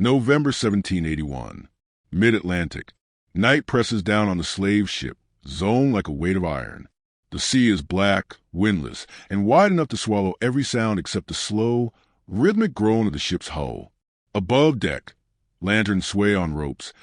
November 1781. Mid-Atlantic. Night presses down on the slave ship, Zong like a weight of iron. The sea is black, windless, and wide enough to swallow every sound except the slow, rhythmic groan of the ship's hull. Above deck, lanterns sway on ropes,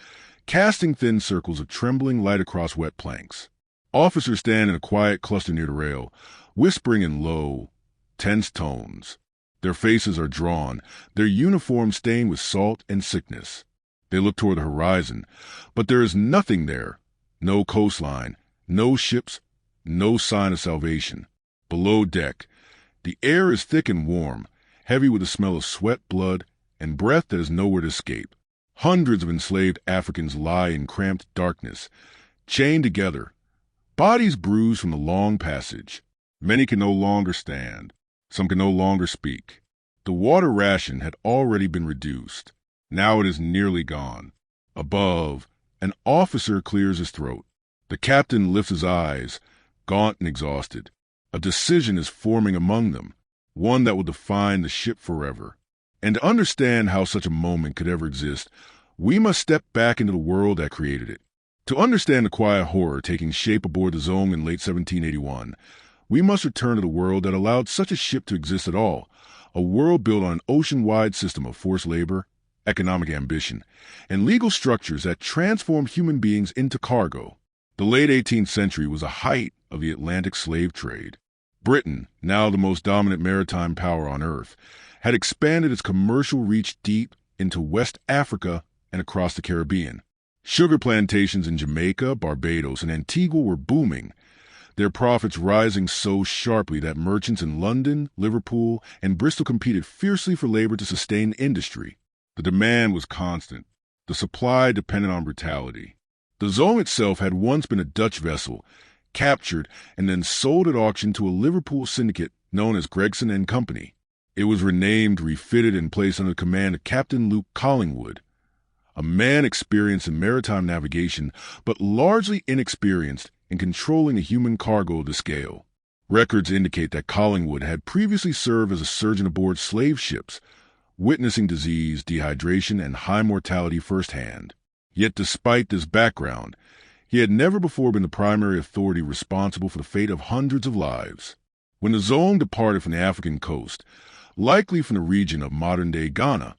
casting thin circles of trembling light across wet planks. Officers stand in a quiet cluster near the rail, whispering in low, tense tones. Their faces are drawn, their uniforms stained with salt and sickness. They look toward the horizon, but there is nothing there. No coastline, no ships, no sign of salvation. Below deck, the air is thick and warm, heavy with the smell of sweat, blood, and breath that is nowhere to escape. Hundreds of enslaved Africans lie in cramped darkness, chained together, bodies bruised from the long passage. Many can no longer stand. Some can no longer speak. The water ration had already been reduced. Now it is nearly gone. Above, an officer clears his throat. The captain lifts his eyes, gaunt and exhausted. A decision is forming among them, one that will define the ship forever. And to understand how such a moment could ever exist, we must step back into the world that created it. To understand the quiet horror taking shape aboard the Zong in late 1781, we must return to the world that allowed such a ship to exist at all, a world built on an ocean-wide system of forced labor, economic ambition, and legal structures that transformed human beings into cargo. The late 18th century was the height of the Atlantic slave trade. Britain, now the most dominant maritime power on Earth, had expanded its commercial reach deep into West Africa and across the Caribbean. Sugar plantations in Jamaica, Barbados, and Antigua were booming, their profits rising so sharply that merchants in London, Liverpool, and Bristol competed fiercely for labor to sustain the industry. The demand was constant, the supply dependent on brutality. The Zong itself had once been a Dutch vessel, captured and then sold at auction to a Liverpool syndicate known as Gregson and Company. It was renamed, refitted, and placed under the command of Captain Luke Collingwood, a man experienced in maritime navigation but largely inexperienced in controlling the human cargo of the scale. Records indicate that Collingwood had previously served as a surgeon aboard slave ships, witnessing disease, dehydration, and high mortality firsthand. Yet despite this background, he had never before been the primary authority responsible for the fate of hundreds of lives. When the Zong departed from the African coast, likely from the region of modern-day Ghana,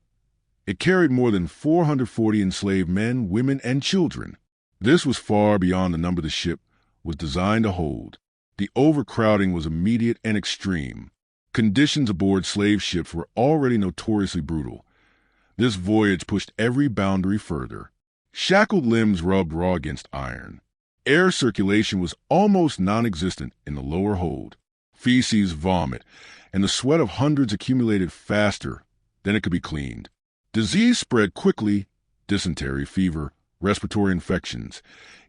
it carried more than 440 enslaved men, women, and children. This was far beyond the number the ship was designed to hold. The overcrowding was immediate and extreme. Conditions aboard slave ships were already notoriously brutal. This voyage pushed every boundary further. Shackled limbs rubbed raw against iron. Air circulation was almost non-existent in the lower hold. Feces, vomit, and the sweat of hundreds accumulated faster than it could be cleaned. Disease spread quickly, dysentery, fever, respiratory infections,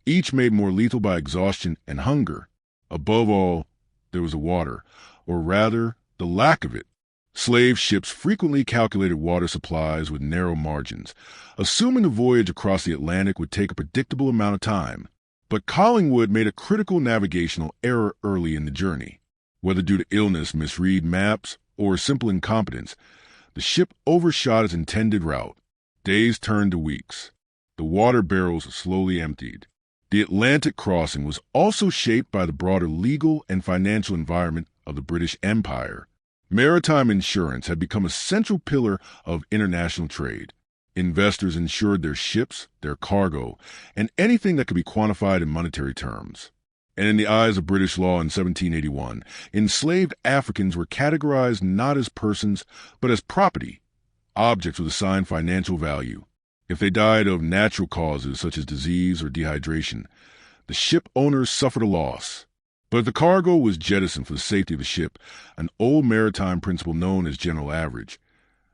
each made more lethal by exhaustion and hunger. Above all, there was the water, or rather, the lack of it. Slave ships frequently calculated water supplies with narrow margins, assuming the voyage across the Atlantic would take a predictable amount of time. But Collingwood made a critical navigational error early in the journey. Whether due to illness, misread maps, or simple incompetence, the ship overshot its intended route. Days turned to weeks. The water barrels slowly emptied. The Atlantic crossing was also shaped by the broader legal and financial environment of the British Empire. Maritime insurance had become a central pillar of international trade. Investors insured their ships, their cargo, and anything that could be quantified in monetary terms. And in the eyes of British law in 1781, enslaved Africans were categorized not as persons, but as property, objects with assigned financial value. If they died of natural causes such as disease or dehydration, the ship owners suffered a loss. But if the cargo was jettisoned for the safety of the ship, an old maritime principle known as general average,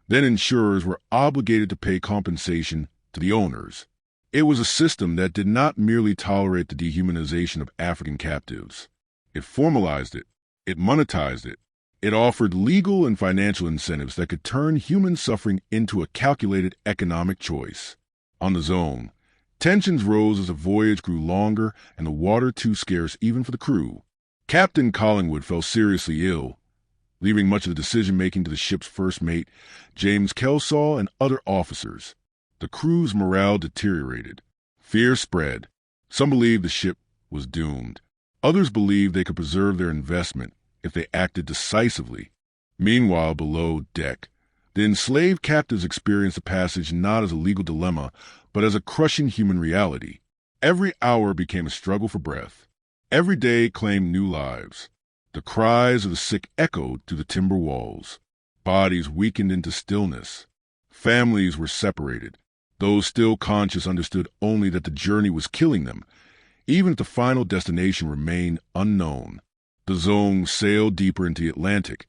then insurers were obligated to pay compensation to the owners. It was a system that did not merely tolerate the dehumanization of African captives. It formalized it. It monetized it. It offered legal and financial incentives that could turn human suffering into a calculated economic choice. On the Zong, tensions rose as the voyage grew longer and the water too scarce even for the crew. Captain Collingwood fell seriously ill, leaving much of the decision-making to the ship's first mate, James Kelsall, and other officers. The crew's morale deteriorated. Fear spread. Some believed the ship was doomed. Others believed they could preserve their investment if they acted decisively. Meanwhile, below deck, the enslaved captives experienced the passage not as a legal dilemma, but as a crushing human reality. Every hour became a struggle for breath. Every day claimed new lives. The cries of the sick echoed through the timber walls. Bodies weakened into stillness. Families were separated. Those still conscious understood only that the journey was killing them, even if the final destination remained unknown. The Zong sailed deeper into the Atlantic,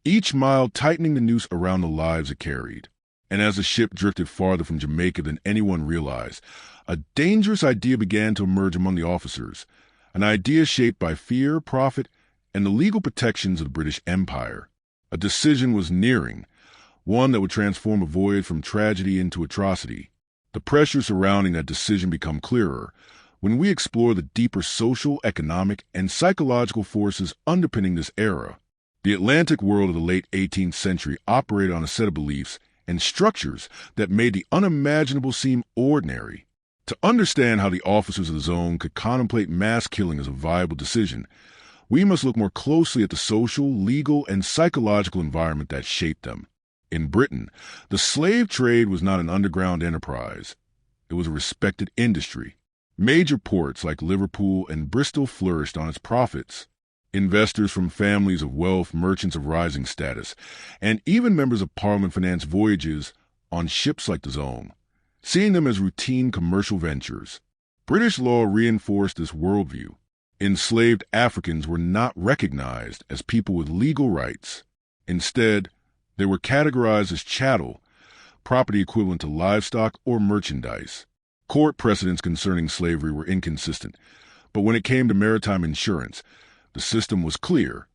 each mile tightening the noose around the lives it carried. And as the ship drifted farther from Jamaica than anyone realized, a dangerous idea began to emerge among the officers, an idea shaped by fear, profit, and the legal protections of the British Empire. A decision was nearing, one that would transform a voyage from tragedy into atrocity. The pressure surrounding that decision become clearer when we explore the deeper social, economic, and psychological forces underpinning this era. The Atlantic world of the late 18th century operated on a set of beliefs and structures that made the unimaginable seem ordinary. To understand how the officers of the Zone could contemplate mass killing as a viable decision, we must look more closely at the social, legal, and psychological environment that shaped them. In Britain, the slave trade was not an underground enterprise. It was a respected industry. Major ports like Liverpool and Bristol flourished on its profits. Investors from families of wealth, merchants of rising status, and even members of Parliament financed voyages on ships like the Zone, seeing them as routine commercial ventures. British law reinforced this worldview. Enslaved Africans were not recognized as people with legal rights. Instead, they were categorized as chattel, property equivalent to livestock or merchandise. Court precedents concerning slavery were inconsistent, but when it came to maritime insurance, the system was clear.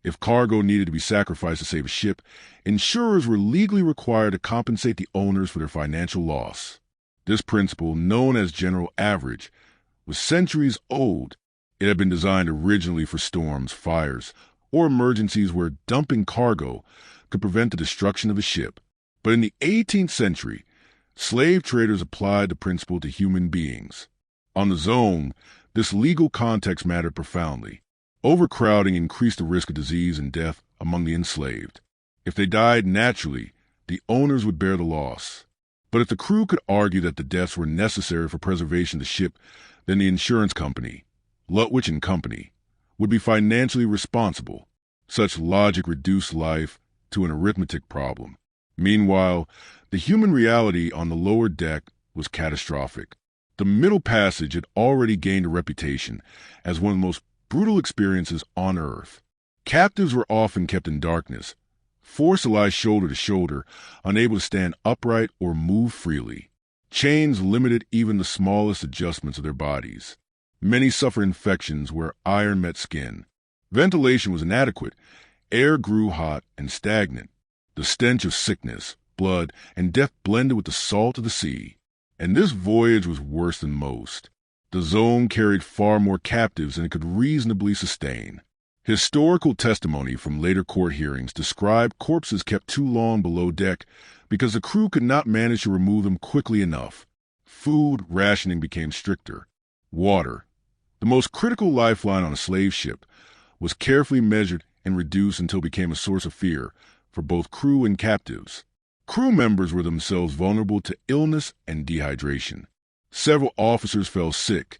If cargo needed to be sacrificed to save a ship, insurers were legally required to compensate the owners for their financial loss. This principle, known as general average, was centuries old. It had been designed originally for storms, fires, or emergencies where dumping cargo could prevent the destruction of a ship. But in the 18th century, slave traders applied the principle to human beings. On the Zone, this legal context mattered profoundly. Overcrowding increased the risk of disease and death among the enslaved. If they died naturally, the owners would bear the loss. But if the crew could argue that the deaths were necessary for preservation of the ship, then the insurance company, Lutwich and Company, would be financially responsible. Such logic reduced life to an arithmetic problem. Meanwhile, the human reality on the lower deck was catastrophic. The Middle Passage had already gained a reputation as one of the most brutal experiences on Earth. Captives were often kept in darkness, forced to lie shoulder to shoulder, unable to stand upright or move freely. Chains limited even the smallest adjustments of their bodies. Many suffered infections where iron met skin. Ventilation was inadequate. Air grew hot and stagnant. The stench of sickness, blood, and death blended with the salt of the sea. And this voyage was worse than most. The Zone carried far more captives than it could reasonably sustain. Historical testimony from later court hearings described corpses kept too long below deck because the crew could not manage to remove them quickly enough. Food rationing became stricter. Water, the most critical lifeline on a slave ship, was carefully measured and reduced until it became a source of fear for both crew and captives. Crew members were themselves vulnerable to illness and dehydration. Several officers fell sick,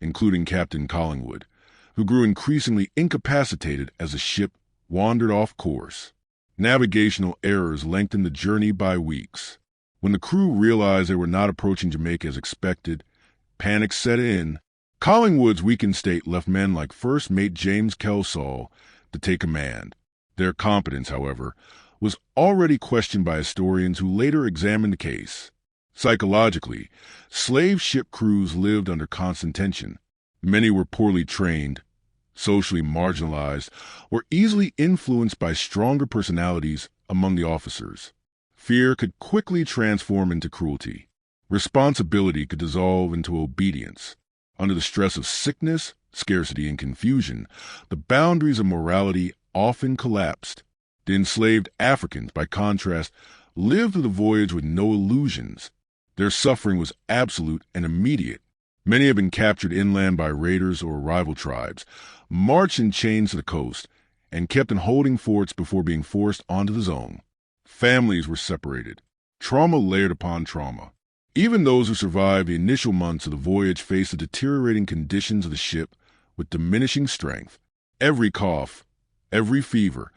including Captain Collingwood, who grew increasingly incapacitated as the ship wandered off course. Navigational errors lengthened the journey by weeks. When the crew realized they were not approaching Jamaica as expected, panic set in. Collingwood's weakened state left men like First Mate James Kelsall to take command. Their competence, however, was already questioned by historians who later examined the case. Psychologically, slave ship crews lived under constant tension. Many were poorly trained, socially marginalized, or easily influenced by stronger personalities among the officers. Fear could quickly transform into cruelty. Responsibility could dissolve into obedience. Under the stress of sickness, scarcity, and confusion, the boundaries of morality often collapsed. The enslaved Africans, by contrast, lived through the voyage with no illusions. Their suffering was absolute and immediate. Many had been captured inland by raiders or rival tribes, marched in chains to the coast, and kept in holding forts before being forced onto the zone. Families were separated, trauma layered upon trauma. Even those who survived the initial months of the voyage faced the deteriorating conditions of the ship with diminishing strength. Every cough, every fever,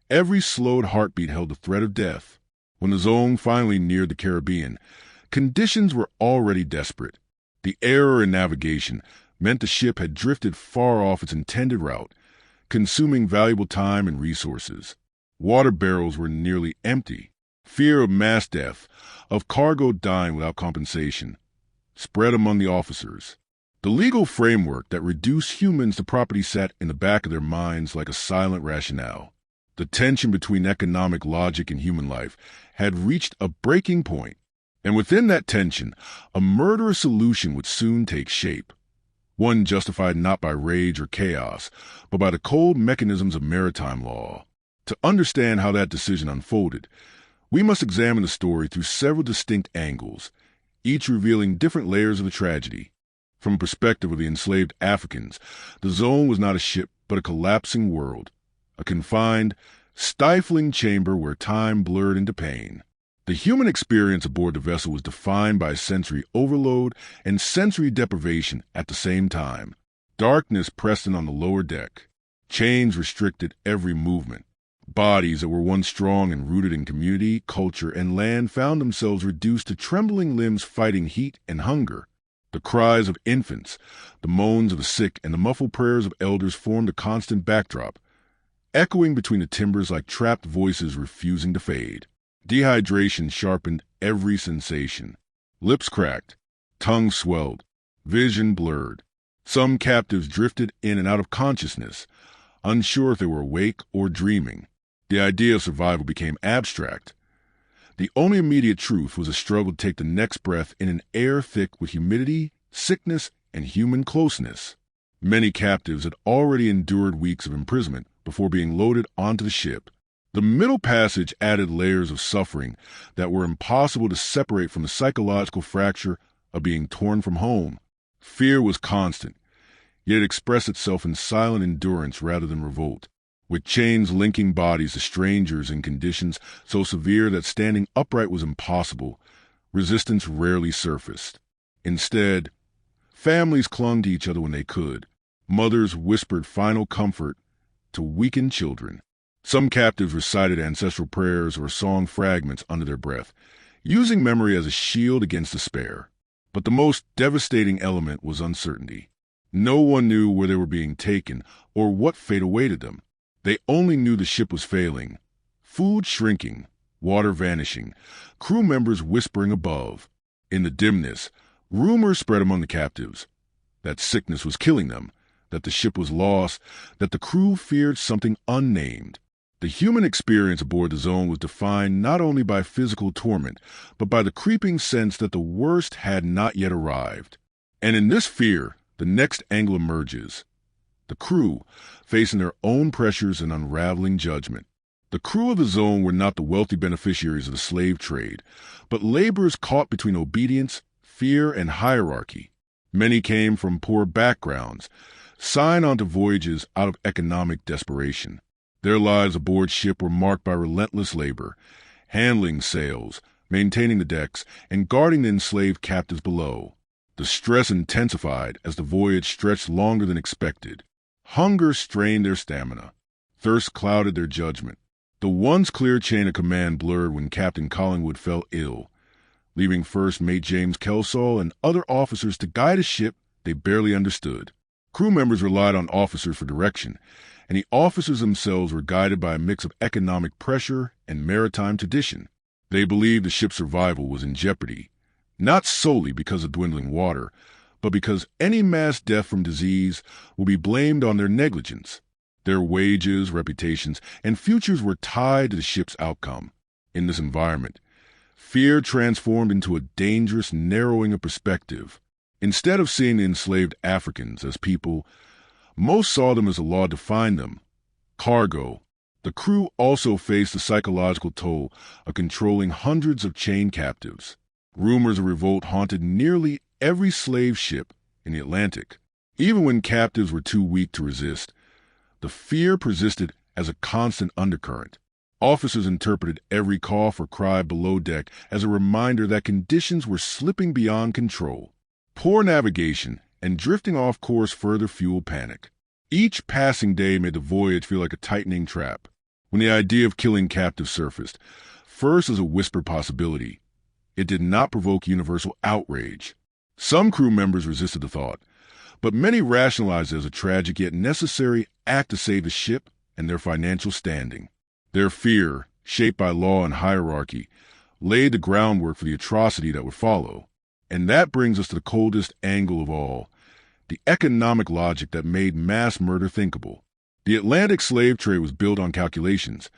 every slowed heartbeat held the threat of death. When the zone finally neared the Caribbean, conditions were already desperate. The error in navigation meant the ship had drifted far off its intended route, consuming valuable time and resources. Water barrels were nearly empty. Fear of mass death, of cargo dying without compensation, spread among the officers. The legal framework that reduced humans to property sat in the back of their minds like a silent rationale. The tension between economic logic and human life had reached a breaking point, and within that tension, a murderous solution would soon take shape. One justified not by rage or chaos, but by the cold mechanisms of maritime law. To understand how that decision unfolded, we must examine the story through several distinct angles, each revealing different layers of the tragedy. From the perspective of the enslaved Africans, the zone was not a ship but a collapsing world, a confined, stifling chamber where time blurred into pain. The human experience aboard the vessel was defined by sensory overload and sensory deprivation at the same time. Darkness pressed in on the lower deck. Chains restricted every movement. Bodies that were once strong and rooted in community, culture, and land found themselves reduced to trembling limbs fighting heat and hunger. The cries of infants, the moans of the sick, and the muffled prayers of elders formed a constant backdrop, echoing between the timbers like trapped voices refusing to fade. Dehydration sharpened every sensation. Lips cracked, tongues swelled, vision blurred. Some captives drifted in and out of consciousness, unsure if they were awake or dreaming. The idea of survival became abstract. The only immediate truth was a struggle to take the next breath in an air thick with humidity, sickness, and human closeness. Many captives had already endured weeks of imprisonment before being loaded onto the ship. The middle passage added layers of suffering that were impossible to separate from the psychological fracture of being torn from home. Fear was constant, yet it expressed itself in silent endurance rather than revolt. With chains linking bodies to strangers in conditions so severe that standing upright was impossible, resistance rarely surfaced. Instead, families clung to each other when they could. Mothers whispered final comfort to weakened children. Some captives recited ancestral prayers or song fragments under their breath, using memory as a shield against despair. But the most devastating element was uncertainty. No one knew where they were being taken or what fate awaited them. They only knew the ship was failing, food shrinking, water vanishing, crew members whispering above. In the dimness, rumors spread among the captives that sickness was killing them, that the ship was lost, that the crew feared something unnamed. The human experience aboard the Zone was defined not only by physical torment, but by the creeping sense that the worst had not yet arrived. And in this fear, the next angle emerges. The crew, facing their own pressures and unraveling judgment. The crew of the Zone were not the wealthy beneficiaries of the slave trade, but laborers caught between obedience, fear, and hierarchy. Many came from poor backgrounds, signed onto voyages out of economic desperation. Their lives aboard ship were marked by relentless labor, handling sails, maintaining the decks, and guarding the enslaved captives below. The stress intensified as the voyage stretched longer than expected. Hunger strained their stamina. Thirst clouded their judgment. The once clear chain of command blurred when Captain Collingwood fell ill, leaving First Mate James Kelsall and other officers to guide a ship they barely understood. Crew members relied on officers for direction, and the officers themselves were guided by a mix of economic pressure and maritime tradition. They believed the ship's survival was in jeopardy, not solely because of dwindling water, but because any mass death from disease will be blamed on their negligence. Their wages, reputations, and futures were tied to the ship's outcome. In this environment, fear transformed into a dangerous narrowing of perspective. Instead of seeing the enslaved Africans as people, most saw them as a law defined them. Cargo. The crew also faced the psychological toll of controlling hundreds of chained captives. Rumors of revolt haunted nearly every slave ship in the Atlantic. Even when captives were too weak to resist, the fear persisted as a constant undercurrent. Officers interpreted every cough or cry below deck as a reminder that conditions were slipping beyond control. Poor navigation and drifting off course further fueled panic. Each passing day made the voyage feel like a tightening trap. When the idea of killing captives surfaced, first as a whispered possibility, it did not provoke universal outrage. Some crew members resisted the thought, but many rationalized it as a tragic yet necessary act to save the ship and their financial standing. Their fear, shaped by law and hierarchy, laid the groundwork for the atrocity that would follow. And that brings us to the coldest angle of all, the economic logic that made mass murder thinkable. The Atlantic slave trade was built on calculations,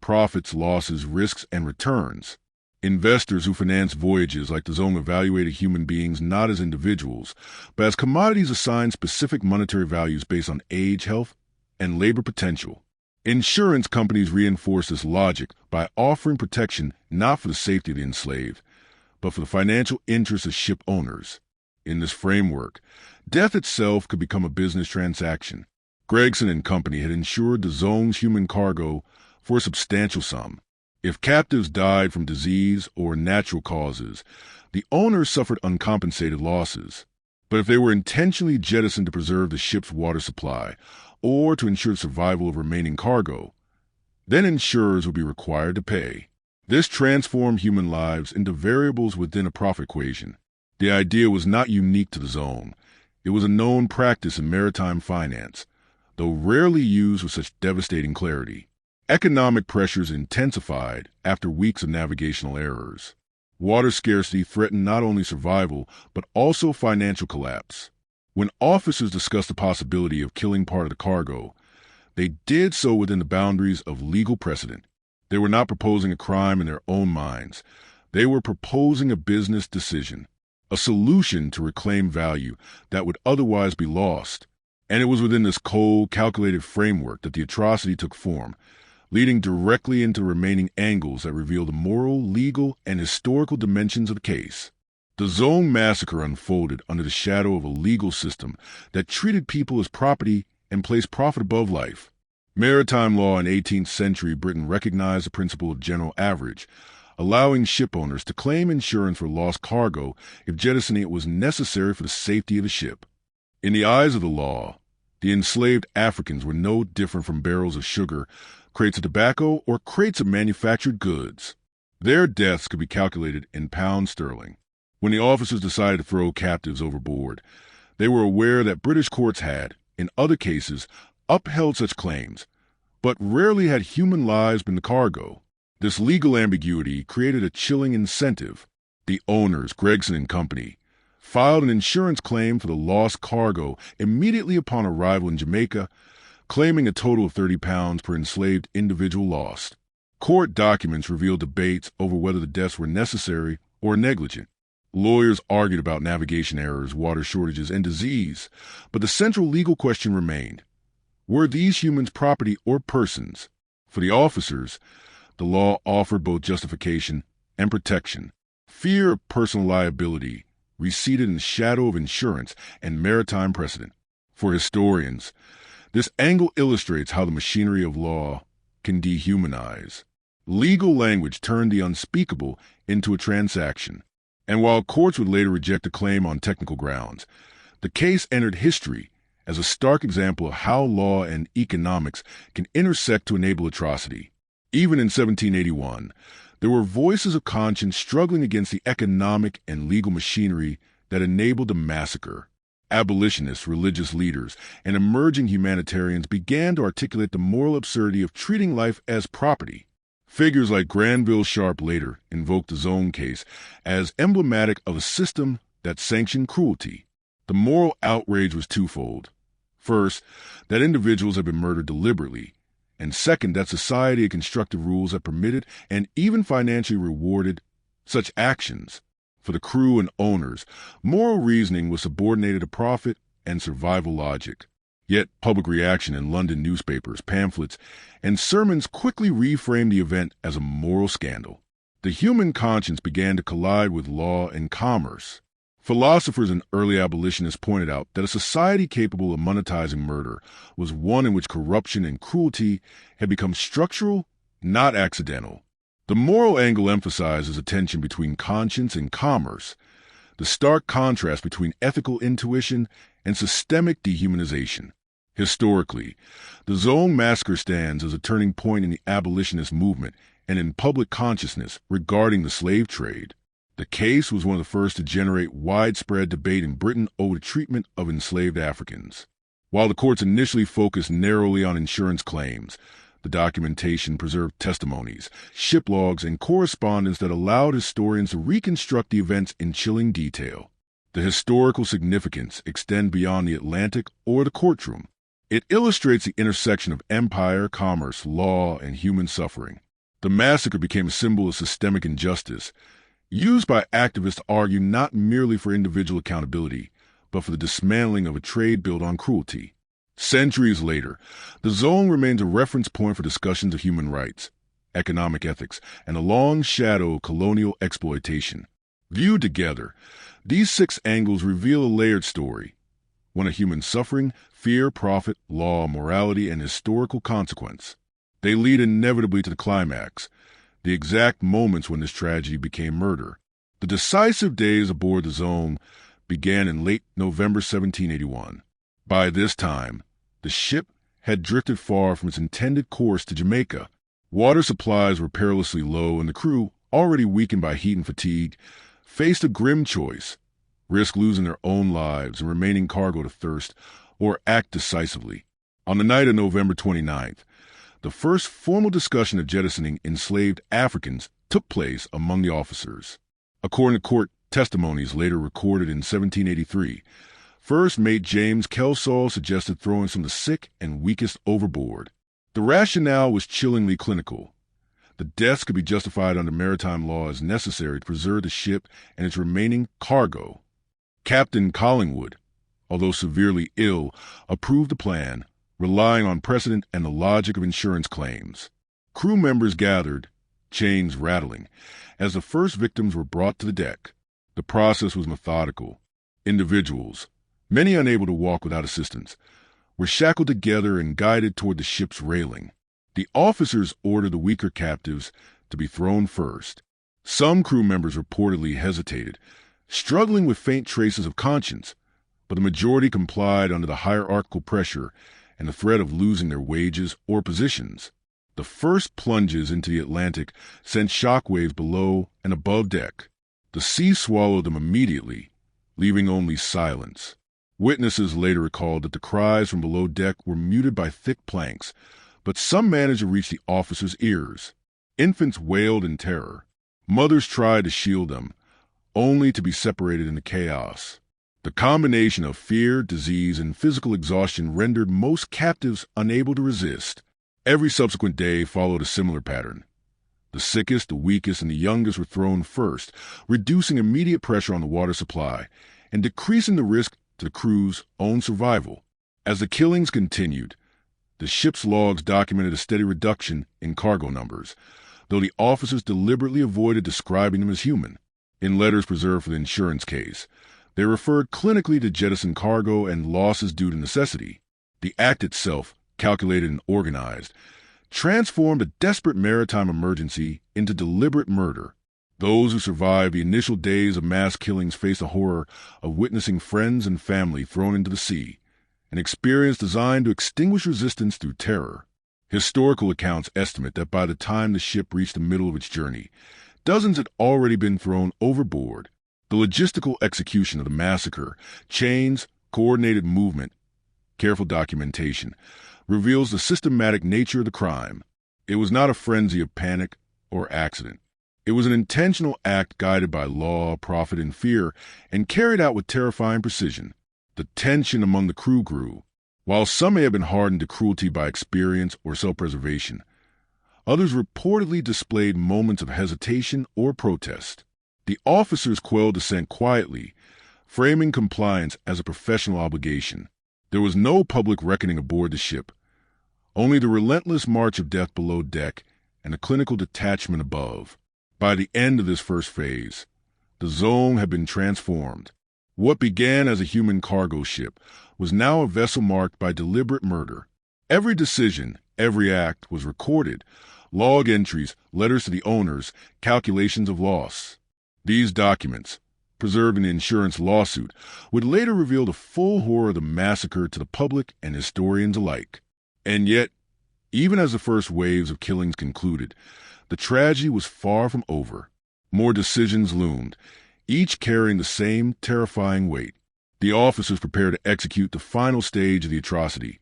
profits, losses, risks, and returns. Investors who financed voyages like the Zong evaluated human beings not as individuals, but as commodities assigned specific monetary values based on age, health, and labor potential. Insurance companies reinforced this logic by offering protection not for the safety of the enslaved, but for the financial interests of ship owners. In this framework, death itself could become a business transaction. Gregson and Company had insured the Zong's human cargo for a substantial sum. If captives died from disease or natural causes, the owners suffered uncompensated losses. But if they were intentionally jettisoned to preserve the ship's water supply or to ensure the survival of remaining cargo, then insurers would be required to pay. This transformed human lives into variables within a profit equation. The idea was not unique to the Zong. It was a known practice in maritime finance, though rarely used with such devastating clarity. Economic pressures intensified after weeks of navigational errors. Water scarcity threatened not only survival, but also financial collapse. When officers discussed the possibility of killing part of the cargo, they did so within the boundaries of legal precedent. They were not proposing a crime in their own minds. They were proposing a business decision, a solution to reclaim value that would otherwise be lost. And it was within this cold, calculated framework that the atrocity took form, leading directly into remaining angles that reveal the moral, legal, and historical dimensions of the case. The Zong Massacre unfolded under the shadow of a legal system that treated people as property and placed profit above life. Maritime law in 18th century Britain recognized the principle of general average, allowing ship owners to claim insurance for lost cargo if jettisoning it was necessary for the safety of the ship. In the eyes of the law, the enslaved Africans were no different from barrels of sugar, crates of tobacco, or crates of manufactured goods. Their deaths could be calculated in pounds sterling. When the officers decided to throw captives overboard, they were aware that British courts had, in other cases, upheld such claims, but rarely had human lives been the cargo. This legal ambiguity created a chilling incentive. The owners, Gregson and Company, filed an insurance claim for the lost cargo immediately upon arrival in Jamaica, claiming a total of £30 per enslaved individual lost. Court documents revealed debates over whether the deaths were necessary or negligent. Lawyers argued about navigation errors, water shortages, and disease, but the central legal question remained: were these humans property or persons? For the officers, the law offered both justification and protection. Fear of personal liability receded in the shadow of insurance and maritime precedent. For historians, this angle illustrates how the machinery of law can dehumanize. Legal language turned the unspeakable into a transaction. And while courts would later reject a claim on technical grounds, the case entered history as a stark example of how law and economics can intersect to enable atrocity. Even in 1781, there were voices of conscience struggling against the economic and legal machinery that enabled the massacre. Abolitionists, religious leaders, and emerging humanitarians began to articulate the moral absurdity of treating life as property. Figures like Granville Sharp later invoked the Zong case as emblematic of a system that sanctioned cruelty. The moral outrage was twofold. First, that individuals had been murdered deliberately, and second, that society had constructed rules that permitted and even financially rewarded such actions. For the crew and owners, moral reasoning was subordinated to profit and survival logic. Yet public reaction in London newspapers, pamphlets, and sermons quickly reframed the event as a moral scandal. The human conscience began to collide with law and commerce. Philosophers and early abolitionists pointed out that a society capable of monetizing murder was one in which corruption and cruelty had become structural, not accidental. The moral angle emphasizes a tension between conscience and commerce, the stark contrast between ethical intuition and systemic dehumanization. Historically, the Zong Massacre stands as a turning point in the abolitionist movement and in public consciousness regarding the slave trade. The case was one of the first to generate widespread debate in Britain over the treatment of enslaved Africans. While the courts initially focused narrowly on insurance claims, the documentation preserved testimonies, ship logs, and correspondence that allowed historians to reconstruct the events in chilling detail. The historical significance extends beyond the Atlantic or the courtroom. It illustrates the intersection of empire, commerce, law, and human suffering. The massacre became a symbol of systemic injustice, used by activists to argue not merely for individual accountability, but for the dismantling of a trade built on cruelty. Centuries later, the Zong remains a reference point for discussions of human rights, economic ethics, and a long shadow of colonial exploitation. Viewed together, these 6 angles reveal a layered story, one of human suffering, fear, profit, law, morality, and historical consequence. They lead inevitably to the climax, the exact moments when this tragedy became murder. The decisive days aboard the Zong began in late November 1781. By this time, the ship had drifted far from its intended course to Jamaica. Water supplies were perilously low, and the crew, already weakened by heat and fatigue, faced a grim choice: risk losing their own lives and remaining cargo to thirst, or act decisively. On the night of November 29th, the first formal discussion of jettisoning enslaved Africans took place among the officers. According to court testimonies later recorded in 1783, First Mate James Kelsall suggested throwing some of the sick and weakest overboard. The rationale was chillingly clinical. The deaths could be justified under maritime law as necessary to preserve the ship and its remaining cargo. Captain Collingwood, although severely ill, approved the plan, relying on precedent and the logic of insurance claims. Crew members gathered, chains rattling, as the first victims were brought to the deck. The process was methodical. Individuals, many unable to walk without assistance, were shackled together and guided toward the ship's railing. The officers ordered the weaker captives to be thrown first. Some crew members reportedly hesitated, struggling with faint traces of conscience, but the majority complied under the hierarchical pressure and the threat of losing their wages or positions. The first plunges into the Atlantic sent shockwaves below and above deck. The sea swallowed them immediately, leaving only silence. Witnesses later recalled that the cries from below deck were muted by thick planks, but some managed to reach the officers' ears. Infants wailed in terror. Mothers tried to shield them, only to be separated in the chaos. The combination of fear, disease, and physical exhaustion rendered most captives unable to resist. Every subsequent day followed a similar pattern. The sickest, the weakest, and the youngest were thrown first, reducing immediate pressure on the water supply and decreasing the risk to the crew's own survival. As the killings continued, the ship's logs documented a steady reduction in cargo numbers, though the officers deliberately avoided describing them as human. In letters preserved for the insurance case, they referred clinically to jettisoned cargo and losses due to necessity. The act itself, calculated and organized, transformed a desperate maritime emergency into deliberate murder. Those who survived the initial days of mass killings faced the horror of witnessing friends and family thrown into the sea, an experience designed to extinguish resistance through terror. Historical accounts estimate that by the time the ship reached the middle of its journey, dozens had already been thrown overboard. The logistical execution of the massacre, chains, coordinated movement, careful documentation, reveals the systematic nature of the crime. It was not a frenzy of panic or accident. It was an intentional act guided by law, profit, and fear, and carried out with terrifying precision. The tension among the crew grew. While some may have been hardened to cruelty by experience or self-preservation, others reportedly displayed moments of hesitation or protest. The officers quelled dissent quietly, framing compliance as a professional obligation. There was no public reckoning aboard the ship, only the relentless march of death below deck and a clinical detachment above. By the end of this first phase, the Zong had been transformed. What began as a human cargo ship was now a vessel marked by deliberate murder. Every decision, every act was recorded. Log entries, letters to the owners, calculations of loss. These documents, preserved in the insurance lawsuit, would later reveal the full horror of the massacre to the public and historians alike. And yet, even as the first waves of killings concluded, the tragedy was far from over. More decisions loomed, each carrying the same terrifying weight. The officers prepared to execute the final stage of the atrocity,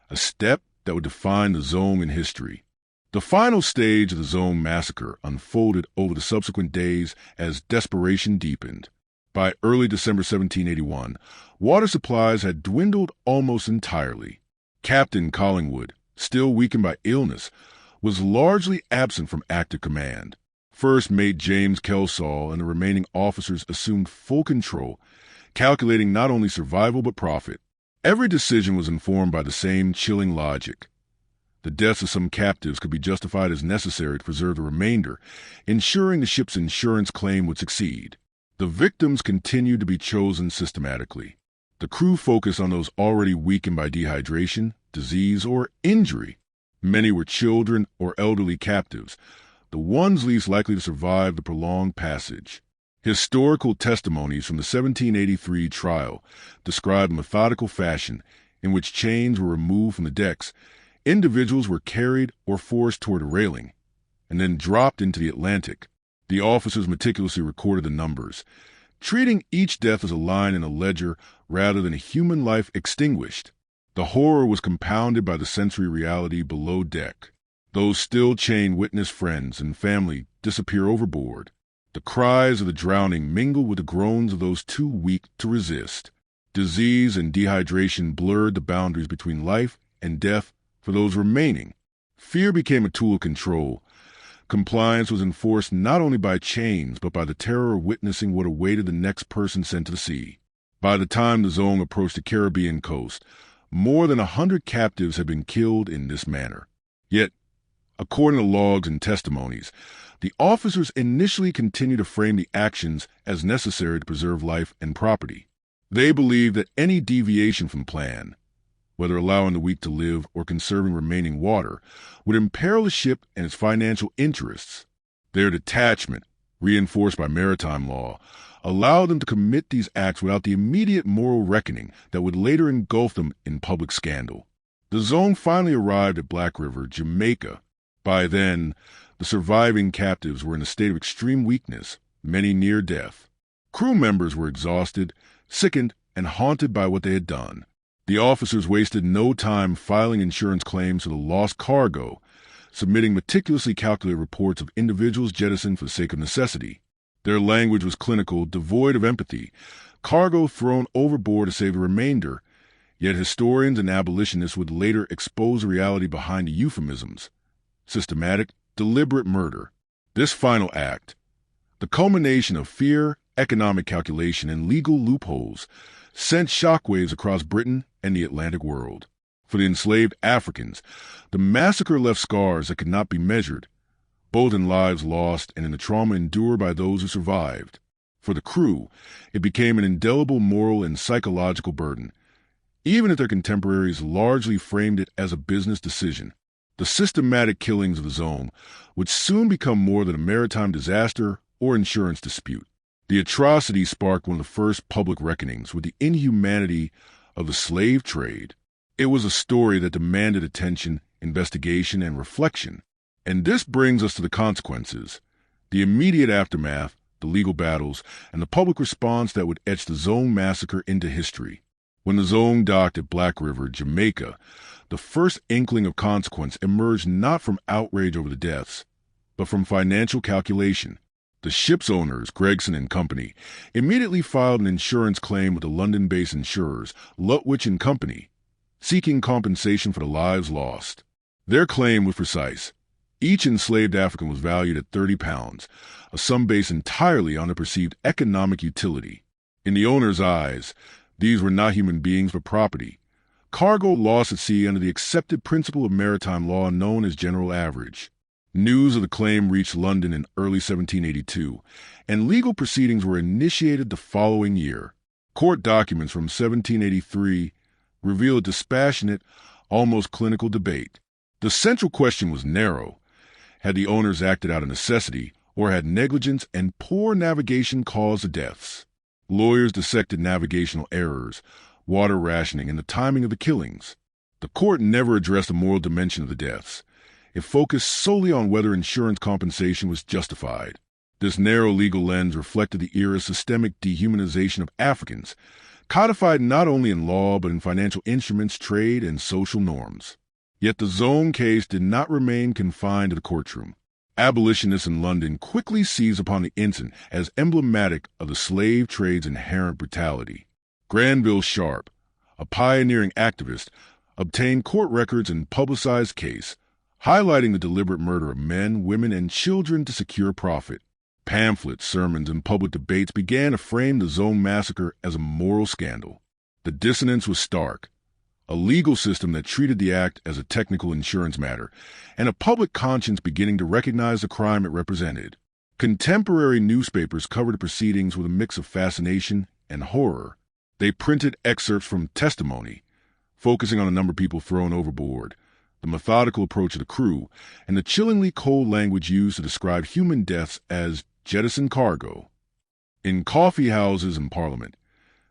a step that would define the Zong in history. The final stage of the Zong Massacre unfolded over the subsequent days as desperation deepened. By early December 1781, water supplies had dwindled almost entirely. Captain Collingwood, still weakened by illness, was largely absent from active command. First Mate James Kelsall and the remaining officers assumed full control, calculating not only survival but profit. Every decision was informed by the same chilling logic. The deaths of some captives could be justified as necessary to preserve the remainder, ensuring the ship's insurance claim would succeed. The victims continued to be chosen systematically. The crew focused on those already weakened by dehydration, disease, or injury. Many were children or elderly captives, the ones least likely to survive the prolonged passage. Historical testimonies from the 1783 trial describe a methodical fashion in which chains were removed from the decks, individuals were carried or forced toward a railing, and then dropped into the Atlantic. The officers meticulously recorded the numbers, treating each death as a line in a ledger rather than a human life extinguished. The horror was compounded by the sensory reality below deck. Those still chained witnessed friends and family disappear overboard. The cries of the drowning mingled with the groans of those too weak to resist. Disease and dehydration blurred the boundaries between life and death for those remaining. Fear became a tool of control. Compliance was enforced not only by chains, but by the terror of witnessing what awaited the next person sent to the sea. By the time the Zong approached the Caribbean coast, more than 100 captives had been killed in this manner. Yet, according to logs and testimonies, the officers initially continued to frame the actions as necessary to preserve life and property. They believed that any deviation from plan, whether allowing the weak to live or conserving remaining water, would imperil the ship and its financial interests. Their detachment, reinforced by maritime law, allowed them to commit these acts without the immediate moral reckoning that would later engulf them in public scandal. The Zong finally arrived at Black River, Jamaica. By then, the surviving captives were in a state of extreme weakness, many near death. Crew members were exhausted, sickened, and haunted by what they had done. The officers wasted no time filing insurance claims for the lost cargo, submitting meticulously calculated reports of individuals jettisoned for the sake of necessity. Their language was clinical, devoid of empathy, cargo thrown overboard to save the remainder, yet historians and abolitionists would later expose the reality behind the euphemisms. Systematic, deliberate murder. This final act, the culmination of fear, economic calculation, and legal loopholes, sent shockwaves across Britain and the Atlantic world. For the enslaved Africans, the massacre left scars that could not be measured, both in lives lost and in the trauma endured by those who survived. For the crew, it became an indelible moral and psychological burden, even if their contemporaries largely framed it as a business decision. The systematic killings of the Zong would soon become more than a maritime disaster or insurance dispute. The atrocity sparked one of the first public reckonings with the inhumanity of the slave trade. It was a story that demanded attention, investigation, and reflection. And this brings us to the consequences, the immediate aftermath, the legal battles, and the public response that would etch the Zong Massacre into history. When the Zong docked at Black River, Jamaica, the first inkling of consequence emerged not from outrage over the deaths, but from financial calculation. The ship's owners, Gregson and Company, immediately filed an insurance claim with the London-based insurers, Lutwich and Company, seeking compensation for the lives lost. Their claim was precise. Each enslaved African was valued at £30, a sum based entirely on their perceived economic utility. In the owner's eyes, these were not human beings but property, cargo lost at sea under the accepted principle of maritime law known as general average. News of the claim reached London in early 1782, and legal proceedings were initiated the following year. Court documents from 1783 reveal a dispassionate, almost clinical debate. The central question was narrow. Had the owners acted out of necessity, or had negligence and poor navigation caused the deaths? Lawyers dissected navigational errors, water rationing, and the timing of the killings. The court never addressed the moral dimension of the deaths. It focused solely on whether insurance compensation was justified. This narrow legal lens reflected the era's systemic dehumanization of Africans, codified not only in law but in financial instruments, trade, and social norms. Yet the Zong case did not remain confined to the courtroom. Abolitionists in London quickly seized upon the incident as emblematic of the slave trade's inherent brutality. Granville Sharp, a pioneering activist, obtained court records and publicized the case, highlighting the deliberate murder of men, women, and children to secure profit. Pamphlets, sermons, and public debates began to frame the Zong Massacre as a moral scandal. The dissonance was stark. A legal system that treated the act as a technical insurance matter, and a public conscience beginning to recognize the crime it represented. Contemporary newspapers covered the proceedings with a mix of fascination and horror. They printed excerpts from testimony, focusing on the number of people thrown overboard, the methodical approach of the crew, and the chillingly cold language used to describe human deaths as jettison cargo. In coffee houses and Parliament,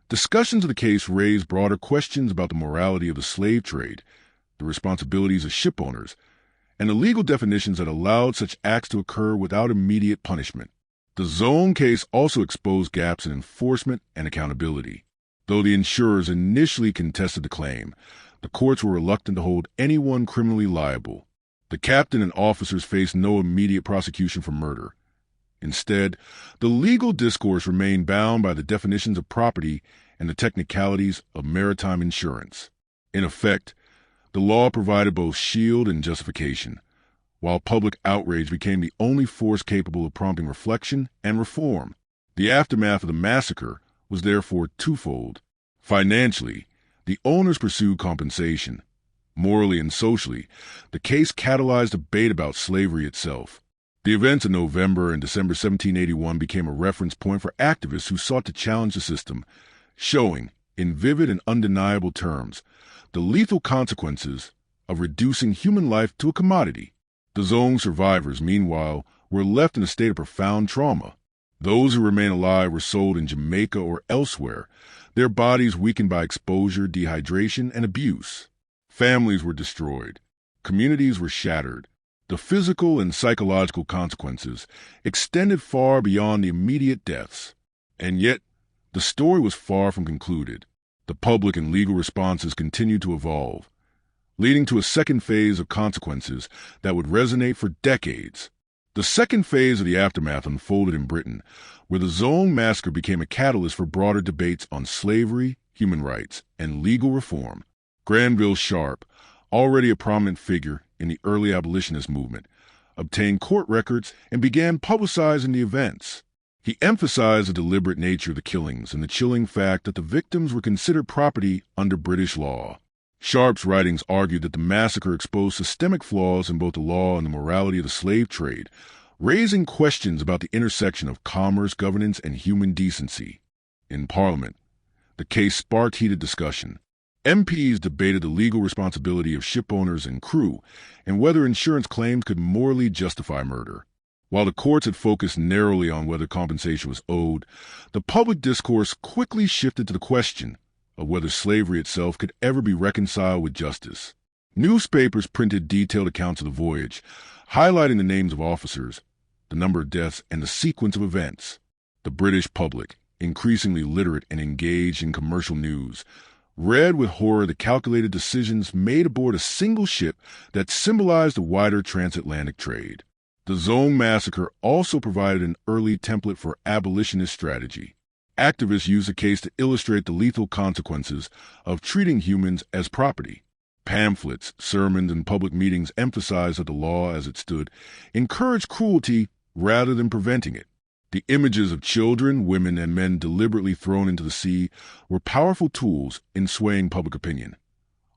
discussions of the case raised broader questions about the morality of the slave trade, the responsibilities of shipowners, and the legal definitions that allowed such acts to occur without immediate punishment. The Zong case also exposed gaps in enforcement and accountability. Though the insurers initially contested the claim, the courts were reluctant to hold anyone criminally liable. The captain and officers faced no immediate prosecution for murder. Instead, the legal discourse remained bound by the definitions of property and the technicalities of maritime insurance. In effect, the law provided both shield and justification, while public outrage became the only force capable of prompting reflection and reform. The aftermath of the massacre was therefore twofold. Financially, the owners pursued compensation. Morally and socially, the case catalyzed debate about slavery itself. The events of November and December 1781 became a reference point for activists who sought to challenge the system, showing, in vivid and undeniable terms, the lethal consequences of reducing human life to a commodity. The Zong survivors, meanwhile, were left in a state of profound trauma. Those who remained alive were sold in Jamaica or elsewhere, their bodies weakened by exposure, dehydration, and abuse. Families were destroyed. Communities were shattered. The physical and psychological consequences extended far beyond the immediate deaths. And yet, the story was far from concluded. The public and legal responses continued to evolve, leading to a second phase of consequences that would resonate for decades. The second phase of the aftermath unfolded in Britain, where the Zong Massacre became a catalyst for broader debates on slavery, human rights, and legal reform. Granville Sharp, already a prominent figure in the early abolitionist movement, obtained court records and began publicizing the events. He emphasized the deliberate nature of the killings and the chilling fact that the victims were considered property under British law. Sharp's writings argued that the massacre exposed systemic flaws in both the law and the morality of the slave trade, raising questions about the intersection of commerce, governance, and human decency. In Parliament, the case sparked heated discussion. MPs debated the legal responsibility of shipowners and crew and whether insurance claims could morally justify murder. While the courts had focused narrowly on whether compensation was owed, the public discourse quickly shifted to the question of whether slavery itself could ever be reconciled with justice. Newspapers printed detailed accounts of the voyage, highlighting the names of officers, the number of deaths, and the sequence of events. The British public, increasingly literate and engaged in commercial news, read with horror the calculated decisions made aboard a single ship that symbolized the wider transatlantic trade. The Zong Massacre also provided an early template for abolitionist strategy. Activists used the case to illustrate the lethal consequences of treating humans as property. Pamphlets, sermons, and public meetings emphasized that the law, as it stood, encouraged cruelty rather than preventing it. The images of children, women, and men deliberately thrown into the sea were powerful tools in swaying public opinion.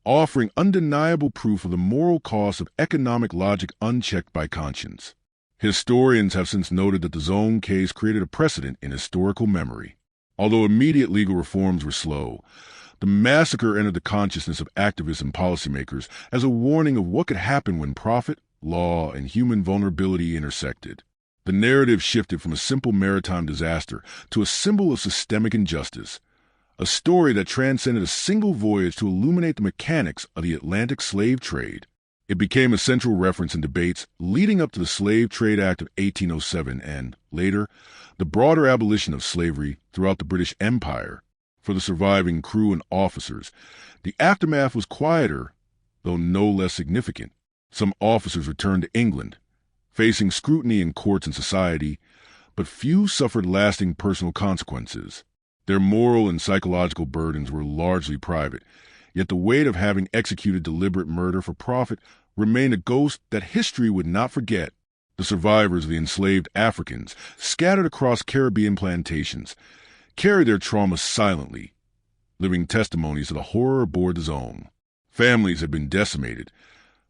offering undeniable proof of the moral cost of economic logic unchecked by conscience. Historians have since noted that the Zong case created a precedent in historical memory. Although immediate legal reforms were slow, the massacre entered the consciousness of activists and policymakers as a warning of what could happen when profit, law, and human vulnerability intersected. The narrative shifted from a simple maritime disaster to a symbol of systemic injustice, a story that transcended a single voyage to illuminate the mechanics of the Atlantic slave trade. It became a central reference in debates leading up to the Slave Trade Act of 1807 and, later, the broader abolition of slavery throughout the British Empire. For the surviving crew and officers, the aftermath was quieter, though no less significant. Some officers returned to England, facing scrutiny in courts and society, but few suffered lasting personal consequences. Their moral and psychological burdens were largely private, yet the weight of having executed deliberate murder for profit remained a ghost that history would not forget. The survivors of the enslaved Africans, scattered across Caribbean plantations, carried their trauma silently, living testimonies to the horror aboard the Zong. Families had been decimated,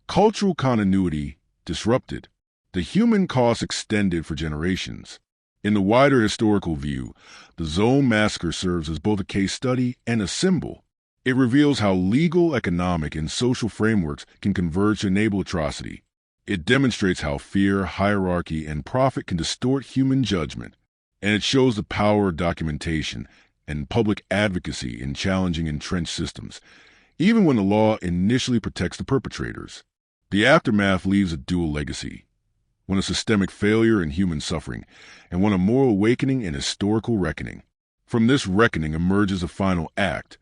cultural continuity disrupted, the human cost extended for generations. In the wider historical view, the Zong Massacre serves as both a case study and a symbol. It reveals how legal, economic, and social frameworks can converge to enable atrocity. It demonstrates how fear, hierarchy, and profit can distort human judgment. And it shows the power of documentation and public advocacy in challenging entrenched systems, even when the law initially protects the perpetrators. The aftermath leaves a dual legacy: one of systemic failure and human suffering, and one of moral awakening and historical reckoning. From this reckoning emerges a final act,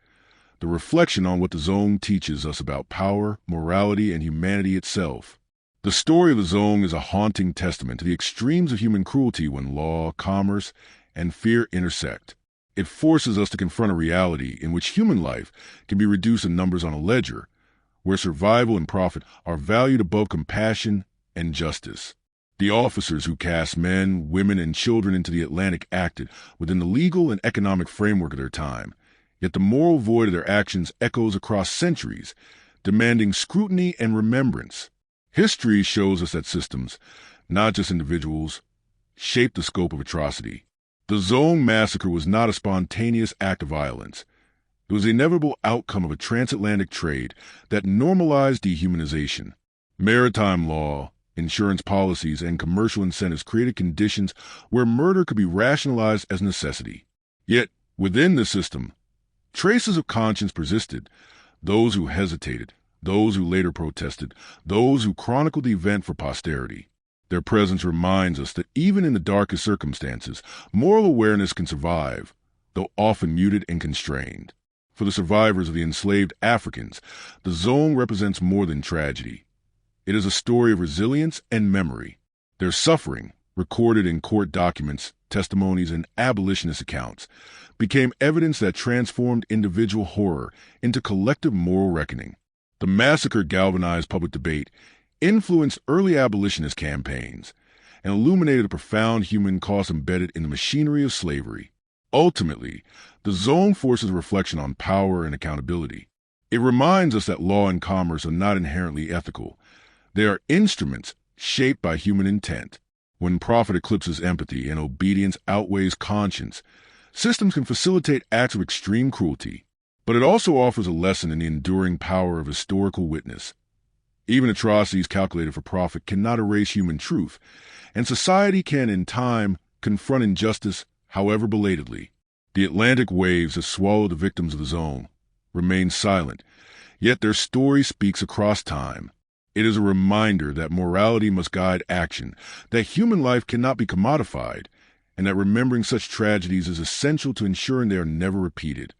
the reflection on what the Zong teaches us about power, morality, and humanity itself. The story of the Zong is a haunting testament to the extremes of human cruelty when law, commerce, and fear intersect. It forces us to confront a reality in which human life can be reduced to numbers on a ledger, where survival and profit are valued above compassion and justice. The officers who cast men, women, and children into the Atlantic acted within the legal and economic framework of their time, yet the moral void of their actions echoes across centuries, demanding scrutiny and remembrance. History shows us that systems, not just individuals, shape the scope of atrocity. The Zong Massacre was not a spontaneous act of violence. It was the inevitable outcome of a transatlantic trade that normalized dehumanization. Maritime law, insurance policies, and commercial incentives created conditions where murder could be rationalized as necessity. Yet, within the system, traces of conscience persisted. Those who hesitated, those who later protested, those who chronicled the event for posterity. Their presence reminds us that even in the darkest circumstances, moral awareness can survive, though often muted and constrained. For the survivors of the enslaved Africans, the Zong represents more than tragedy. It is a story of resilience and memory. Their suffering, recorded in court documents, testimonies, and abolitionist accounts, became evidence that transformed individual horror into collective moral reckoning. The massacre galvanized public debate, influenced early abolitionist campaigns, and illuminated the profound human cost embedded in the machinery of slavery. Ultimately, the Zong forces a reflection on power and accountability. It reminds us that law and commerce are not inherently ethical. They are instruments shaped by human intent. When profit eclipses empathy and obedience outweighs conscience, systems can facilitate acts of extreme cruelty. But it also offers a lesson in the enduring power of historical witness. Even atrocities calculated for profit cannot erase human truth, and society can, in time, confront injustice, however belatedly. The Atlantic waves that swallow the victims of the Zong remain silent, yet their story speaks across time. It is a reminder that morality must guide action, that human life cannot be commodified, and that remembering such tragedies is essential to ensuring they are never repeated.